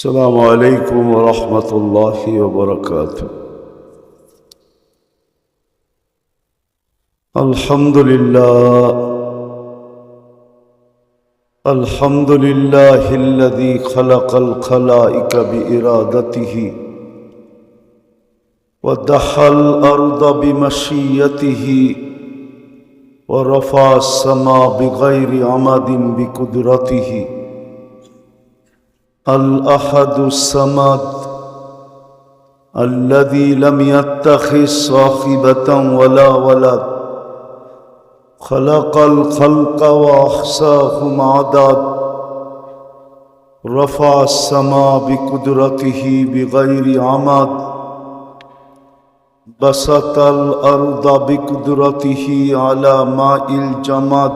السلام عليكم ورحمة الله وبركاته. الحمد لله الذي خلق الخلائق بإرادته ودحى الأرض بمشيته ورفع السماء بغير عمد بقدرته. الأحد الصمد الذي لم يتخذ صاحبة ولا ولد خلق الخلق وأحصاهم عدد رفع السماء بقدرته بغير عمد بسط الأرض بقدرته على ماء الجمد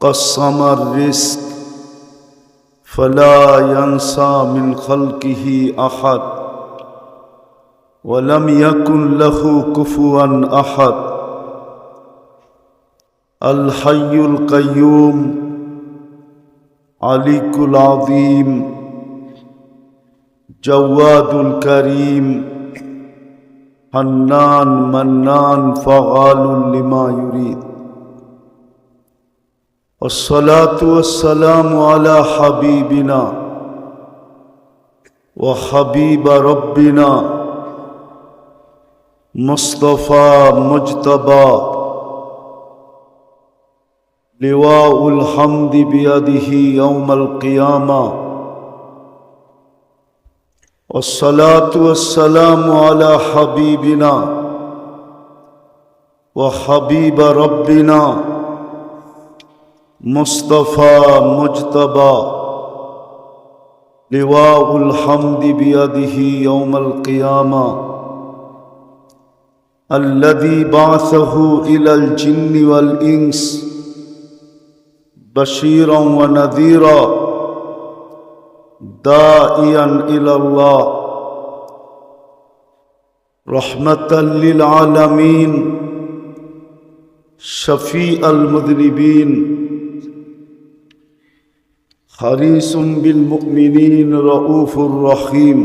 قسم الرزق فلا ينسى من خلقه أحد ولم يكن له كفوا أحد. الحي القيوم عليك العظيم جواد الكريم حنان منان فعال لما يريد. والصلاة والسلام على حبيبنا وحبيب ربنا مصطفى مجتبى لواء الحمد بيده يوم القيامة. والصلاة والسلام على حبيبنا وحبيب ربنا مصطفى مجتبى لواء الحمد بيده يوم القيامة الذي بعثه إلى الجن والإنس بشيرا ونذيرا داعيا إلى الله رحمة للعالمين شفيع المذنبين حريص بالمؤمنين رؤوف رحيم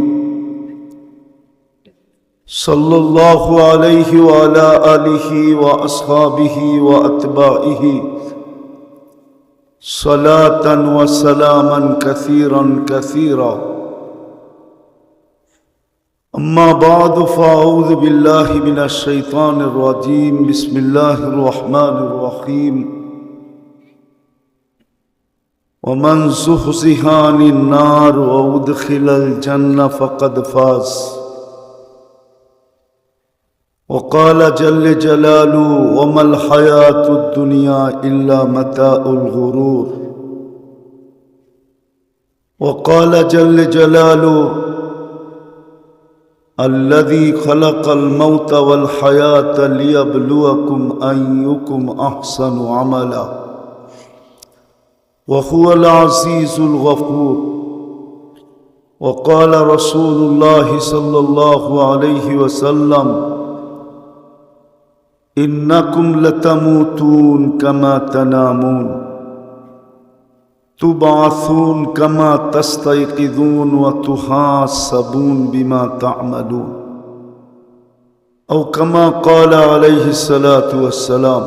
صلى الله عليه وعلى آله وأصحابه وأتباعه صلاة وسلاما كثيرا كثيرا. أما بعد فأعوذ بالله من الشيطان الرجيم. بسم الله الرحمن الرحيم. ومن زحزح عن النار وأدخل الجنة فقد فاز. وقال جل جلاله وما الحياة الدنيا إلا متاع الغرور. وقال جل جلاله الذي خلق الموت والحياة ليبلوكم أيكم أحسن عملا وهو العزيز الغفور. وقال رسول الله صلى الله عليه وسلم إنكم لتموتون كما تنامون تبعثون كما تستيقظون وتحاسبون بما تعملون أو كما قال عليه الصلاة والسلام.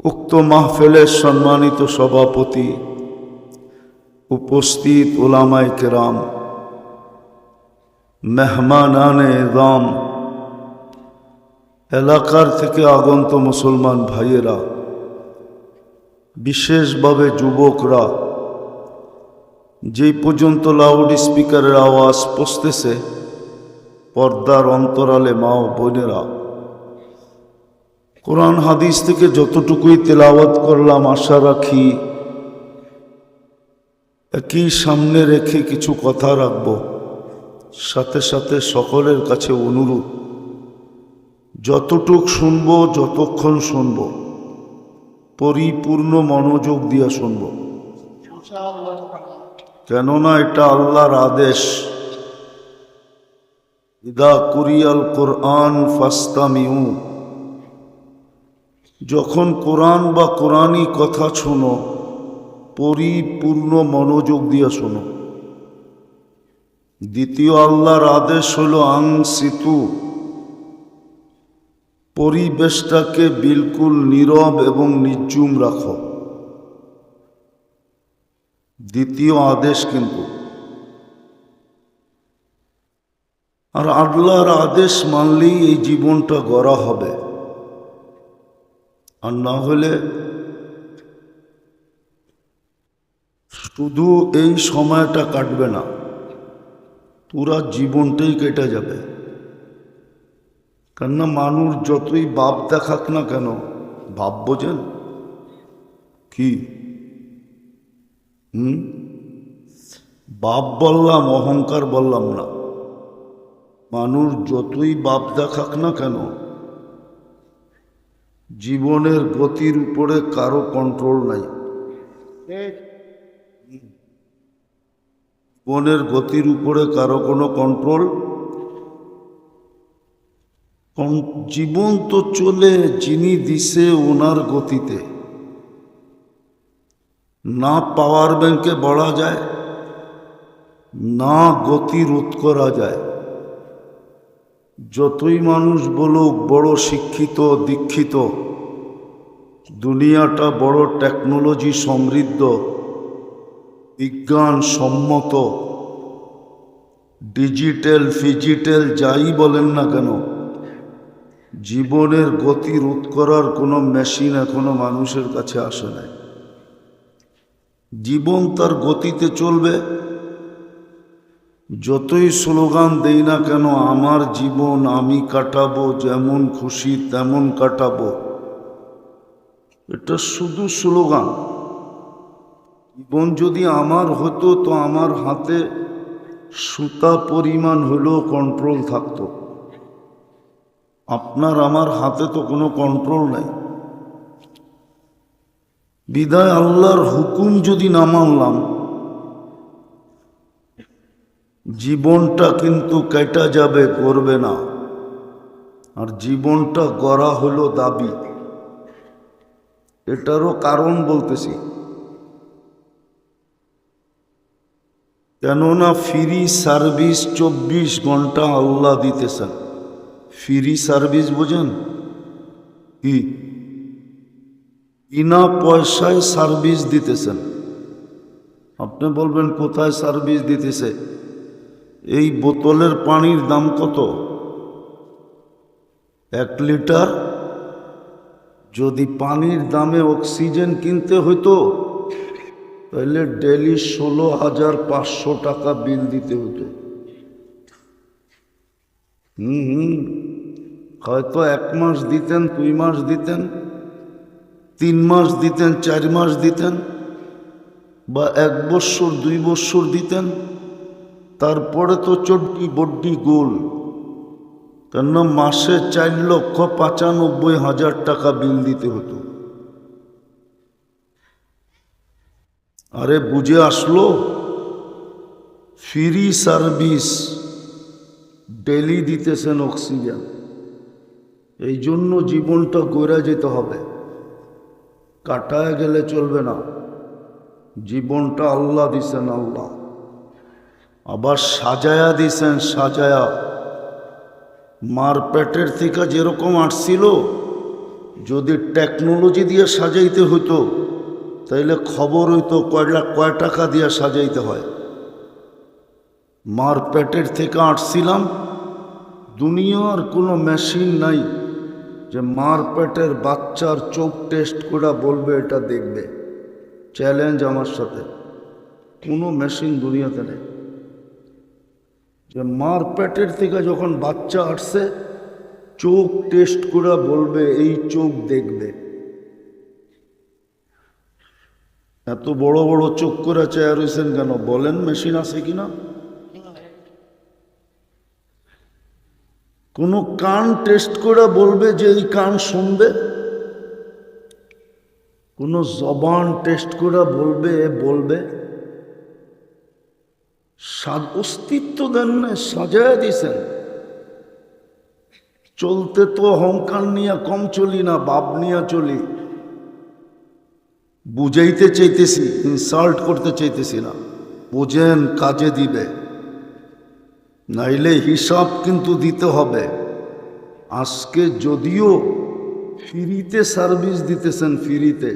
উক্ত মাহফিলের সম্মানিত সভাপতি, উপস্থিত উলামায়ে কেরাম, মেহমানানে ইযাম, এলাকার থেকে আগত মুসলমান ভাইয়েরা, বিশেষভাবে যুবকরা, যেই পর্যন্ত লাউড স্পিকারের আওয়াজ পৌঁছতেছে, পর্দার অন্তরালে মা ও বোনেরা, কোরআন হাদিস থেকে যতটুকুই তেলাওয়াত করলাম আশা রাখি একই সামনে রেখে কিছু কথা রাখব। সাথে সাথে সকলের কাছে অনুরোধ, যতটুক শুনব, যতক্ষণ শুনব, পরিপূর্ণ মনোযোগ দিয়ে শুনব, কেননা এটা আল্লাহর আদেশ। ইদা কুরিয়াল কোরআন ফাস্তামিউ, যখন কোরআন বা কোরআনী কথা শোনো পরিপূর্ণ মনোযোগ দিয়ে শোনো। দ্বিতীয় আল্লাহর আদেশ হলো আংসিতু, পরিবেশটাকে বিলকুল নীরব এবং নির্জুম রাখো। দ্বিতীয় আদেশ কিন্তু। আর আল্লাহর আদেশ মানলেই এই জীবনটা গড়া হবে, আর না হলে শুধু এই সময়টা কাটবে না, পুরা জীবনটাই কেটে যাবে। কেননা মানুষ যতই বাপ দেখাক না কেন, ভাব বোঝেন কি? বাপ বললাম, অহংকার বললাম না। মানুষ যতই বাপ দেখাক না কেন, জীবনের গতির উপরে কারো কন্ট্রোল নাই। জীবনের গতির উপরে কারো কোনো কন্ট্রোল। জীবন তো চলে যিনি দিছে ওনার গতিতে, না পাওয়ার ব্যাংকে বলা যায়, না গতি রোধ করা যায়। যতই মানুষ বলুক বড় শিক্ষিত দীক্ষিত, দুনিয়াটা বড় টেকনোলজি সমৃদ্ধ, বিজ্ঞান সম্মত, ডিজিটাল ফিজিটাল যাই বলেন না কেন, জীবনের গতি রোধ করার কোনো মেশিন এখনো মানুষের কাছে আসে নাই। জীবন তার গতিতে চলবে। যতই স্লোগান দেই না কেন, আমার জীবন আমি কাটাবো, যেমন খুশি তেমন কাটাবো, এটা শুধু স্লোগান। জীবন যদি আমার হতো তো আমার হাতে সুতা পরিমাণ হলেও কন্ট্রোল থাকতো। আপনার আমার হাতে তো কোনো কন্ট্রোল নাই। বিদায় আল্লাহর হুকুম যদি না মানলাম, জীবনটা কিন্তু কেটে যাবে, করবে না। আর জীবনটা গড়া হলো দাবি। এটারও কারণ বলতেছি। কেননা ফ্রি সার্ভিস 24 ঘন্টা আল্লাহ দিতেছেন। ফ্রি সার্ভিস বোঝেন কি? বিনা পয়সায় সার্ভিস দিতেছেন। আপনি বলবেন কোথায় সার্ভিস দিতেছে? এই বোতলের পানির দাম কত? 1 লিটার। যদি পানির দামে অক্সিজেন কিনতে হইতো তাহলে ডেলি 16,500 টাকা বিল দিতে হতো। হয়তো 1 মাস দিতেন, 2 মাস দিতেন, 3 মাস দিতেন, 4 মাস দিতেন, বা 1 বৎসর 2 বৎসর দিতেন। তারপরে তো চড্ডি বড্ডি গোল। কেন মাসে 4,95,000 টাকা বিল দিতে হতো। আরে বুঝে আসলো? ফ্রি সার্ভিস, ডেলি দিতেছেন অক্সিজেন। এই জন্য জীবনটা গড়ে যেতে হবে, কাটায় গেলে চলবে না। জীবনটা আল্লাহ দিছেন, আল্লাহ আবার সাজায়া দিছেন, সাজায়া। মার পেটের থেকে যেরকম আসছিল, যদি টেকনোলজি দিয়ে সাজাইতে হতো তাইলে খবর হইতো কয় টাকা দিয়ে সাজাইতে হয়। মার পেটের থেকে আসছিলাম, দুনিয়ার কোনো মেশিন নাই যে মার পেটের বাচ্চার চোখ টেস্ট করে বলবে এটা দেখবে। চ্যালেঞ্জ আমার সাথে, কোনো মেশিন দুনিয়াতে নেই যে মার পেটের থেকে যখন বাচ্চা আসছে চোখ টেস্ট করে বলবে এই চোখ দেখবে। এত বড় বড় চোখ করে চেয়ার হয়েছেন কেন বলেন? মেশিন আছে কিনা? কোনো কান টেস্ট করে বলবে যে এই কান শুনবে? কোনো জবান টেস্ট করে বলবে? অস্তিত্ব দেন না, সাজায় দিছেন। চলতে তো অহংকার নিয়ে কম চলি না, বাপ নিয়ে চলি। বুঝাইতে চাইতেছি, ইনসাল্ট করতে চাইতেছি না। বোঝেন, কাজে দিবে, নাইলে হিসাব কিন্তু দিতে হবে। আজকে যদিও ফ্রিতে সার্ভিস দিতেছেন, ফ্রিতে,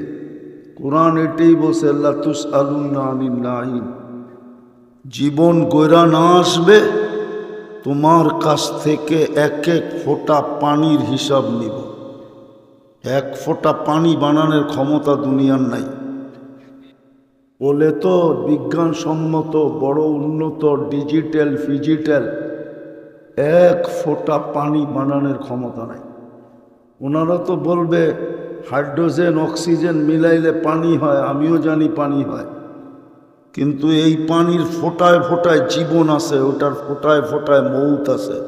কোরআন এটাই বলছে, আল্লাহ তুসআলুনা আনিন নাঈম, জীবন গয়রা না আসবে তোমার কাছ থেকে এক এক ফোঁটা পানির হিসাব নিব। এক ফোঁটা পানি বানানোর ক্ষমতা দুনিয়ার নাই। বলে তো বিজ্ঞানসম্মত বড় উন্নত ডিজিটাল ফিজিটাল, এক ফোঁটা পানি বানানোর ক্ষমতা নাই। ওনারা তো বলবে হাইড্রোজেন অক্সিজেন মিলাইলে পানি হয়, আমিও জানি পানি হয়, কিন্তু এই পানির ফোঁটায় ফোঁটায় জীবন আছে, ওটার ফোঁটায় ফোঁটায় মৌত আছে।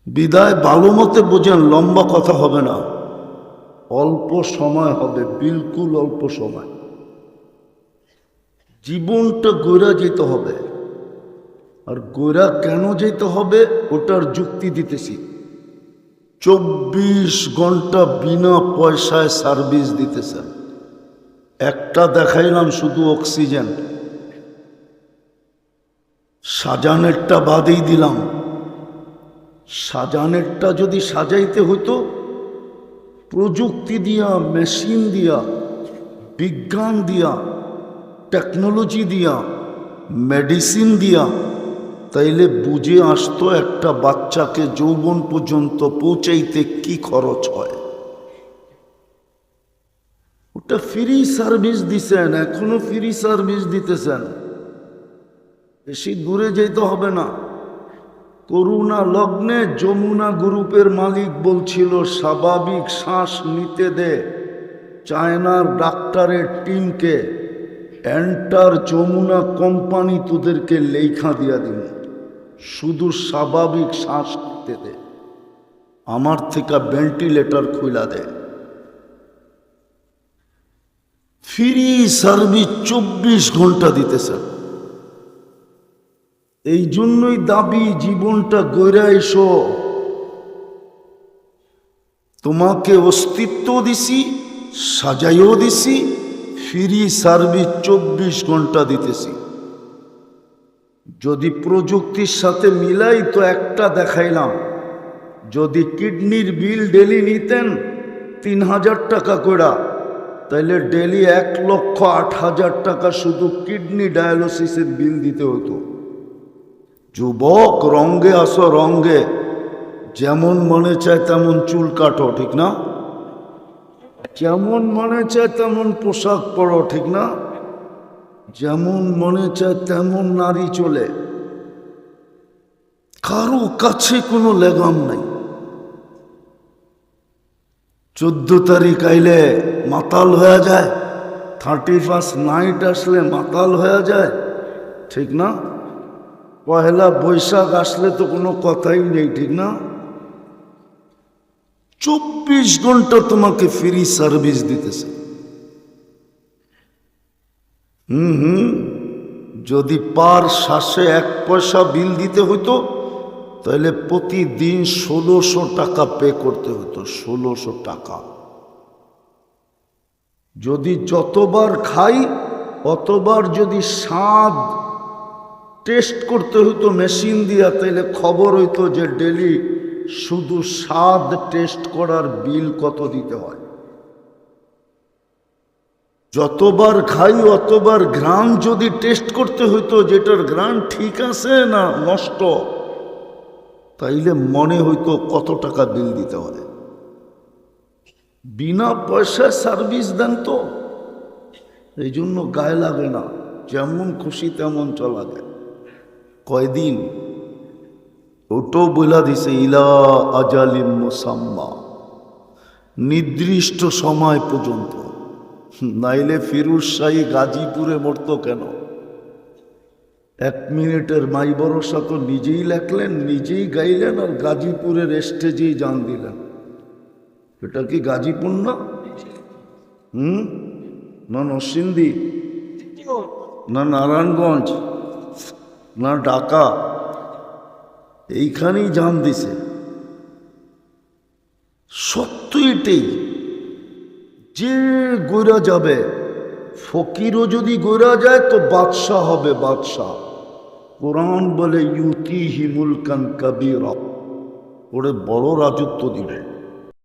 বিদায় ভালো মতে বোঝেন, লম্বা কথা হবে না, অল্প সময় হবে, বিলকুল অল্প সময়। জীবনটা গড়া যেতে হবে, আর গড়া কেন যেতে হবে ওটার যুক্তি দিতেছি। 24 ঘন্টা বিনা পয়সায় সার্ভিস দিতেছেন। একটা দেখাইলাম শুধু অক্সিজেন, সাজানেরটা বাদেই দিলাম। সাজানেরটা যদি সাজাইতে হতো প্রযুক্তি দিয়া, মেশিন দিয়া, বিজ্ঞান দিয়া, টেকনোলজি দিয়া, মেডিসিন দিয়া, তাইলে বুঝে আসতো একটা বাচ্চাকে যৌবন পর্যন্ত পৌঁছাইতে কি খরচ হয়। ওটা ফ্রি সার্ভিস দিছেন, এখনো ফ্রি সার্ভিস দিতেছেন, বেশি দূরে যেতে হবে না। করুণা লগ্নে যমুনা গ্রুপের মালিক বলছিল স্বাভাবিক শ্বাস নিতে দে চায়নার ডাক্তারের টিমকে, এন্টার যমুনা কোম্পানি তোদেরকে লেখা দিয়া দিন, শুধু স্বাভাবিক শ্বাস নিতে দে, আমার থেকে ভেন্টিলেটর খুইলা দে। ফ্রি সার্ভিস 24 ঘন্টা দিতেছেন। এই জন্যই দাবি জীবনটা গড়া এসো, তোমাকে অস্তিত্ব দিছি, সাজাইও দিছি, ফ্রি সার্ভিস 24 ঘন্টা দিতেছি। যদি প্রযুক্তির সাথে মিলাই তো একটা দেখাইলাম, যদি কিডনির বিল ডেলি নিতেন 3000 টাকা করে, তাইলে ডেলি 1,08,000 টাকা শুধু কিডনি ডায়ালিসিসের বিল দিতে হতো। যুবক, রঙ্গে আসো রঙ্গে, যেমন মনে চায় তেমন চুল কাটো, ঠিক না? যেমন মনে চায় তেমন পোশাক পরো, ঠিক না? যেমন মনে চায় তেমন নারী চলে, কারো কাছে কোনো লেগাম নাই। 14 তারিখ আইলে মাতাল হয়ে যায়, 31 নাইট আসলে মাতাল হয়ে যায়, ঠিক না? পহেলা বৈশাখ আসলে তো কোনো কথাই নেই, ঠিক না? 24 ঘন্টা তোমাকে ফ্রি সার্ভিস দিতেছে। যদি পার শ্বাসে 1 পয়সা বিল দিতে হতো তাহলে প্রতিদিন 1600 টাকা পে করতে হতো, 1600 টাকা। যদি যতবার খাই অতবার যদি স্বাদ টেস্ট করতে হতো মেশিন দিয়া, তাইলে খবর হইতো যে ডেলি শুধু স্বাদ টেস্ট করার বিল কত দিতে হয়। যতবার খাই অতবার ঘ্রাণ যদি টেস্ট করতে হইতো যেটার ঘ্রাণ ঠিক আছে না নষ্ট, তাইলে মনে হইতো কত টাকা বিল দিতে হয়। বিনা পয়সায় সার্ভিস দেন তো, এই জন্য গায়ে লাগে না, যেমন খুশি তেমন চলা যায়। কয়দিন ওটাও বইলা দিছে, ইলা আজালিম মুসাম্মা, নির্দিষ্ট সময় পর্যন্ত। নাইলে ফিরোজ শাহী গাজীপুরে মরত কেন? 1 মিনিটের মাই ভরসা তো নিজেই লেখলেন, নিজেই গাইলেন, আর গাজীপুরের স্টেজেই জান দিলেন। এটা কি গাজীপুর না? না নরসিংদী, না নারায়ণগঞ্জ, না ঢাকা, এইখানেই জান দিছে। সত্য এটাই, যে গইরা যাবে, ফকিরও যদি গইরা যায় তো বাদশাহ হবে বাদশাহ। কোরআন বলে ইউতিহি মুলকান কাবীরা, ওরে বড় রাজত্ব দিবে।